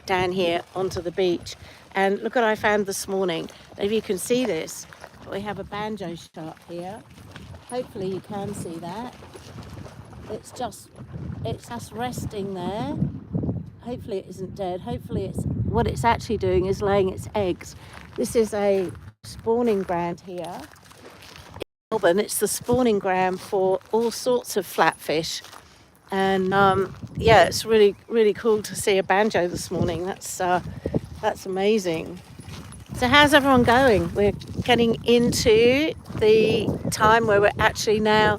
down here onto the beach. And look what I found this morning. If you can see this, we have a banjo shot here. Hopefully you can see that. It's just resting there. Hopefully it isn't dead. Hopefully what it's actually doing is laying its eggs. This is a spawning ground here. Melbourne, it's the spawning ground for all sorts of flatfish, and it's really, really cool to see a banjo this morning. That's amazing. So how's everyone going? We're getting into the time where we're actually now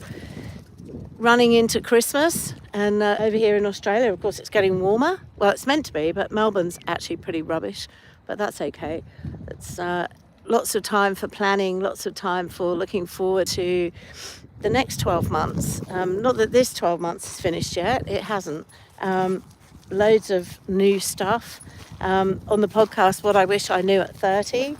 running into Christmas, and over here in Australia, of course, it's getting warmer. Well, it's meant to be, but Melbourne's actually pretty rubbish, but that's okay. It's lots of time for planning, lots of time for looking forward to the next 12 months. Not that this 12 months is finished yet, it hasn't. Loads of new stuff. On the podcast, What I Wish I Knew at 30.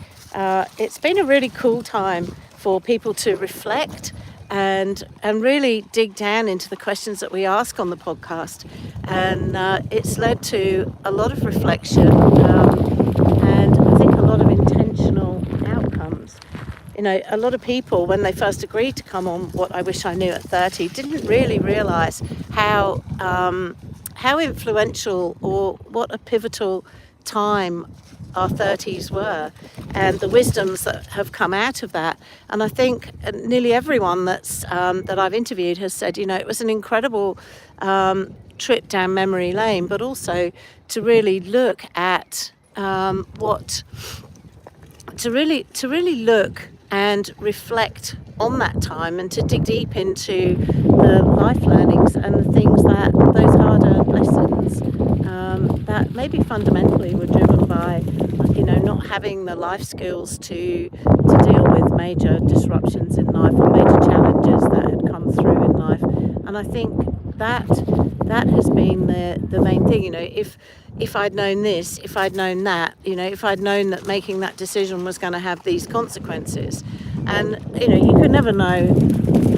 It's been a really cool time for people to reflect and really dig down into the questions that we ask on the podcast. And it's led to a lot of reflection and I think a lot of intentional outcomes. You know, a lot of people, when they first agreed to come on What I Wish I Knew at 30, didn't really realise how influential or what a pivotal time our 30s were, and the wisdoms that have come out of that. And I think nearly everyone that I've interviewed has said, you know, it was an incredible trip down memory lane, but also to really look at to really look and reflect on that time, and to dig deep into the life learnings and the things that those hard-earned lessons that maybe fundamentally were driven by, you know, not having the life skills to deal with major disruptions in life or major challenges that had come through in life. And I think that has been the main thing. You know, if I'd known this, if I'd known that, you know, if I'd known that making that decision was going to have these consequences. And, you know, you could never know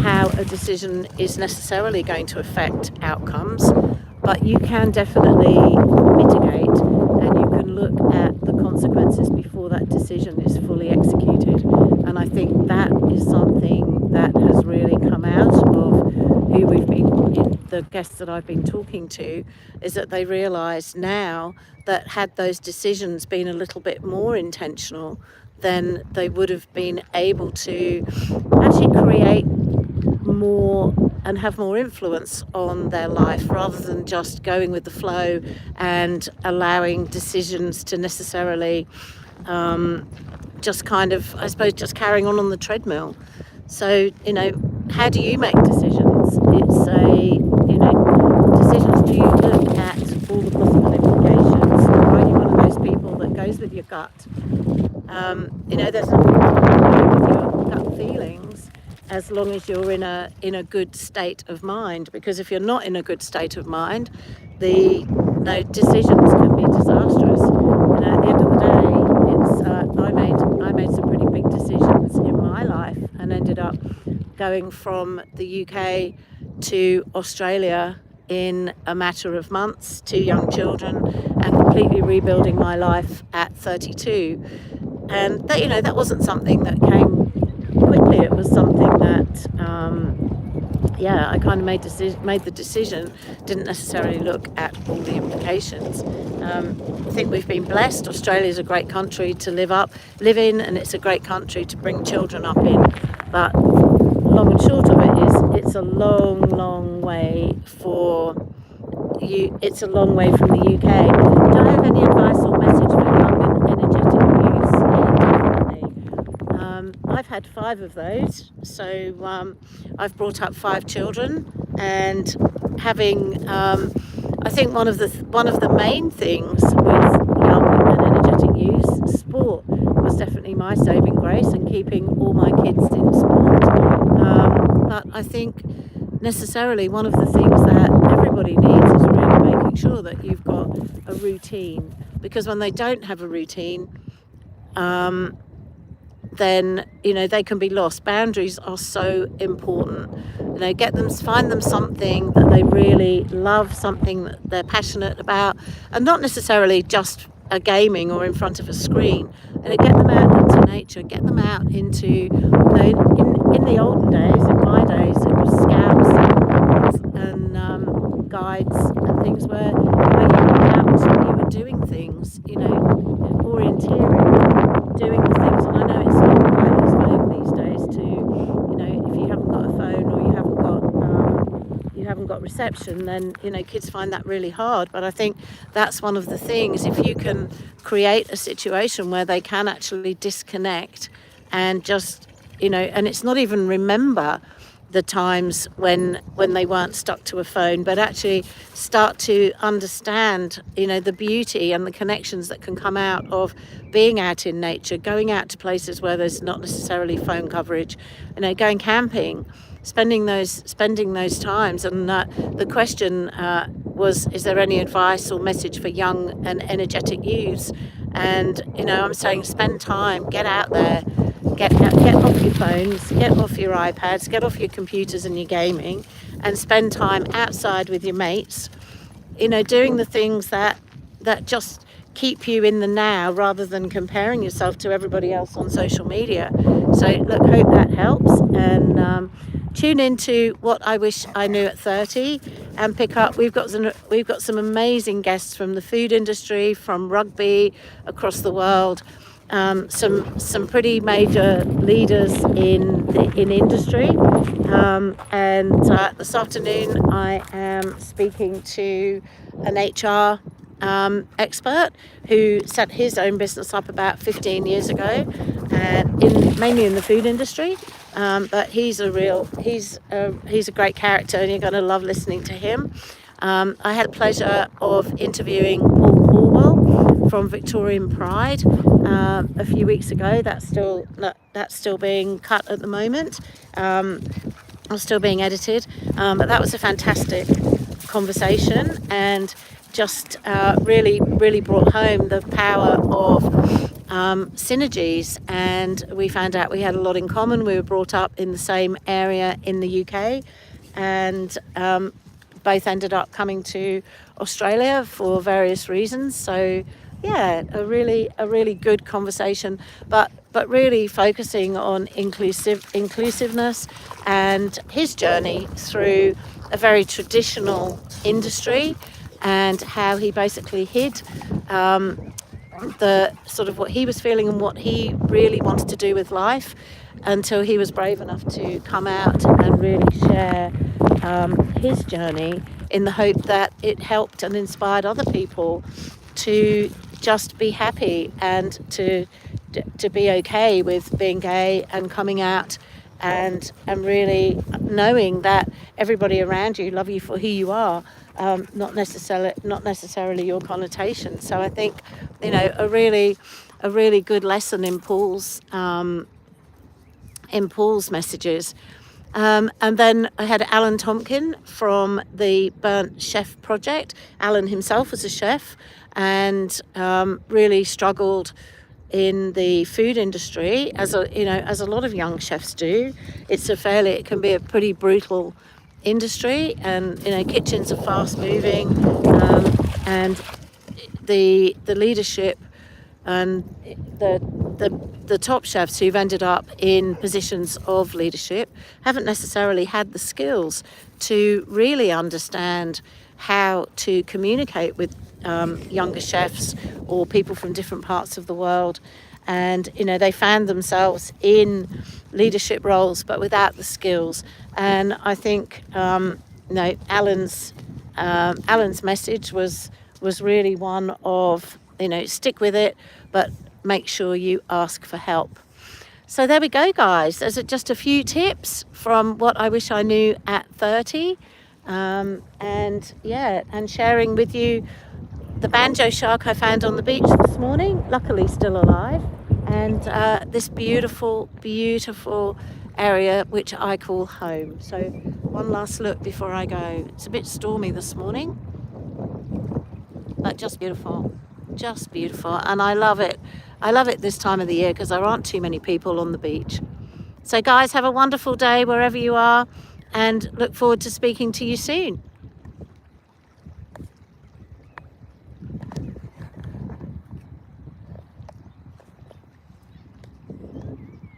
how a decision is necessarily going to affect outcomes, but you can definitely mitigate, and you can look at the consequences before that decision is fully executed. And I think that is something that has really come out of who we've been, the guests that I've been talking to, is that they realise now that had those decisions been a little bit more intentional, then they would have been able to actually create more and have more influence on their life, rather than just going with the flow and allowing decisions to necessarily just kind of, I suppose, just carrying on the treadmill. So, you know, how do you make decisions? It's decisions, do you look at all the possible implications? Are you one of those people that goes with your gut? You know, there's nothing wrong with your gut feelings as long as you're in a good state of mind. Because if you're not in a good state of mind, the decisions can be disastrous. And at the end of the day, it's I made some pretty big decisions in my life, and ended up going from the UK to Australia in a matter of months, 2 young children, and completely rebuilding my life at 32. And that, you know, that wasn't something that came quickly. It was something that I kind of made the decision, didn't necessarily look at all the implications. I think we've been blessed. Australia's a great country to live in, and it's a great country to bring children up in. But long and short of it is, it's a long way for you. It's a long way from the UK. Do I have any advice or message for young and energetic youth? Yeah, definitely. I've had 5 of those, so I've brought up 5 children, and having I think one of the main things with young and energetic youth, sport was definitely my saving grace, and keeping all my kids in sport. But I think necessarily one of the things that everybody needs is really making sure that you've got a routine, because when they don't have a routine, then they can be lost. Boundaries are so important. Find them something that they really love, something that they're passionate about, and not necessarily just a gaming or in front of a screen. Get them out into nature, get them out into, in the olden days, in my days, it was scouts and guides and things where you were out, you were doing things, orienteering, doing the things. And I know it's not quite as vogue these days to, if you haven't got a phone or you haven't got reception, then kids find that really hard. But I think that's one of the things. If you can create a situation where they can actually disconnect and just and it's not even remember the times when they weren't stuck to a phone, but actually start to understand the beauty and the connections that can come out of being out in nature, going out to places where there's not necessarily phone coverage, going camping, spending those times. And the question was, is there any advice or message for young and energetic youths? And I'm saying, spend time, get out there, get off your phones, get off your iPads, get off your computers and your gaming, and spend time outside with your mates, doing the things that just keep you in the now, rather than comparing yourself to everybody else on social media. So look, hope that helps, and tune into What I Wish I Knew at 30, and pick up. We've got some amazing guests from the food industry, from rugby across the world. Some pretty major leaders in industry, and this afternoon I am speaking to an HR expert who set his own business up about 15 years ago, mainly in the food industry. But he's a great character, and you're going to love listening to him. I had the pleasure of interviewing Paul Corwell from Victorian Pride a few weeks ago. That's still being cut at the moment, or still being edited. But that was a fantastic conversation, and just really brought home the power of synergies. And we found out we had a lot in common. We were brought up in the same area in the UK, and both ended up coming to Australia for various reasons. So yeah, a really good conversation, but really focusing on inclusiveness and his journey through a very traditional industry, and how he basically hid the sort of what he was feeling and what he really wanted to do with life, until he was brave enough to come out and really share his journey, in the hope that it helped and inspired other people to just be happy and to be okay with being gay and coming out, and really knowing that everybody around you love you for who you are, not necessarily your connotation. So I think a really good lesson in Paul's messages. And then I had Alan Tompkin from the Burnt Chef Project. Alan himself was a chef, and really struggled in the food industry, as a lot of young chefs do. It can be a pretty brutal industry, and kitchens are fast moving, and the leadership and the top chefs who've ended up in positions of leadership haven't necessarily had the skills to really understand how to communicate with younger chefs or people from different parts of the world. And they found themselves in leadership roles but without the skills. And I think Alan's message was really one of stick with it, but make sure you ask for help. So there we go, guys. Those are just a few tips from What I Wish I Knew at 30, and sharing with you the banjo shark I found on the beach this morning, luckily still alive, and this beautiful area which I call home. So one last look before I go. It's a bit stormy this morning, but just beautiful. just beautiful, and I love it. I love it this time of the year because there aren't too many people on the beach. So guys, have a wonderful day wherever you are, and look forward to speaking to you soon.